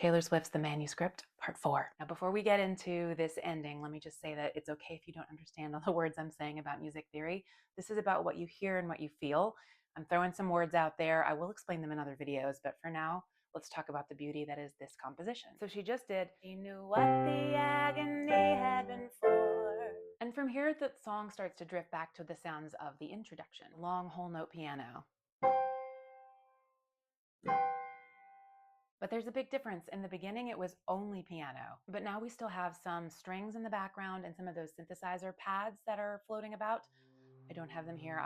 Taylor Swift's The Manuscript, Part 4. Now, before we get into this ending, let me just say that it's okay if you don't understand all the words I'm saying about music theory. This is about what you hear and what you feel. I'm throwing some words out there. I will explain them in other videos, but for now, let's talk about the beauty that is this composition. So she just did, "She knew what the agony had been for." And from here, the song starts to drift back to the sounds of the introduction. Long whole note piano. But there's a big difference. In the beginning, it was only piano, but now we still have some strings in the background and some of those synthesizer pads that are floating about. I don't have them here.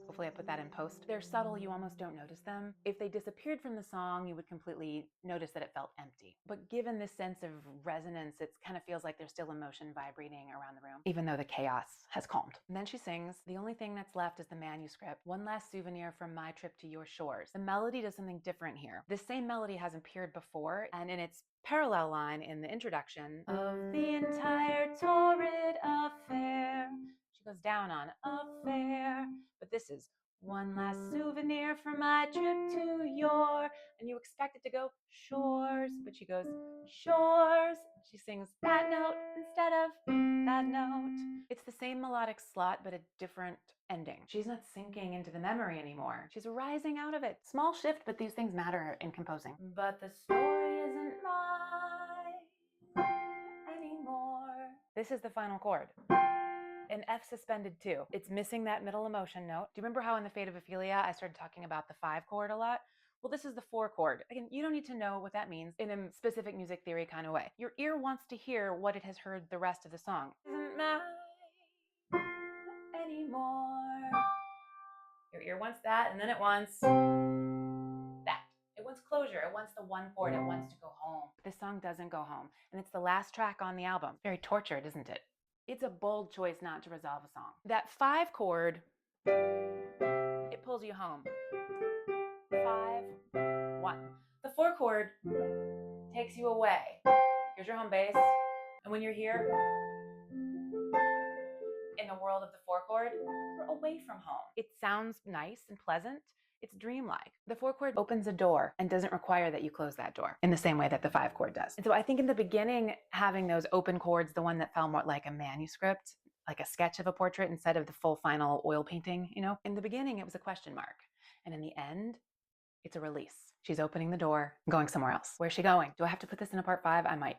Hopefully I put that in post. They're subtle, you almost don't notice them. If they disappeared from the song, you would completely notice that it felt empty. But given this sense of resonance, it kind of feels like there's still emotion vibrating around the room, even though the chaos has calmed. And then she sings, "The only thing that's left is the manuscript, one last souvenir from my trip to your shores." The melody does something different here. This same melody has appeared before, and in its parallel line in the introduction, "Of the entire torrid affair," she goes down on affair. But this is "one last souvenir from my trip to your," and you expect it to go shores, but she goes shores. She sings that note instead of that note. It's the same melodic slot, but a different ending. She's not sinking into the memory anymore. She's rising out of it. Small shift, but these things matter in composing. But the story isn't mine anymore. This is the final chord. An F suspended 2. It's missing that middle emotion note. Do you remember how in the Fate of Ophelia I started talking about the 5 chord a lot? Well, this is the 4 chord. Again, you don't need to know what that means in a specific music theory kind of way. Your ear wants to hear what it has heard the rest of the song. Isn't mine anymore. Your ear wants that, and then it wants that. It wants closure. It wants the 1 chord. It wants to go home. This song doesn't go home, and it's the last track on the album. Very tortured, isn't it? It's a bold choice not to resolve a song. That 5 chord, it pulls you home. 5, 1. The 4 chord takes you away. Here's your home base. And when you're here, in the world of the 4 chord, you're away from home. It sounds nice and pleasant. It's dreamlike. The 4 chord opens a door and doesn't require that you close that door in the same way that the 5 chord does. And so I think in the beginning, having those open chords, the one that felt more like a manuscript, like a sketch of a portrait instead of the full final oil painting, in the beginning it was a question mark. And in the end, it's a release. She's opening the door, going somewhere else. Where's she going? Do I have to put this in a part 5? I might.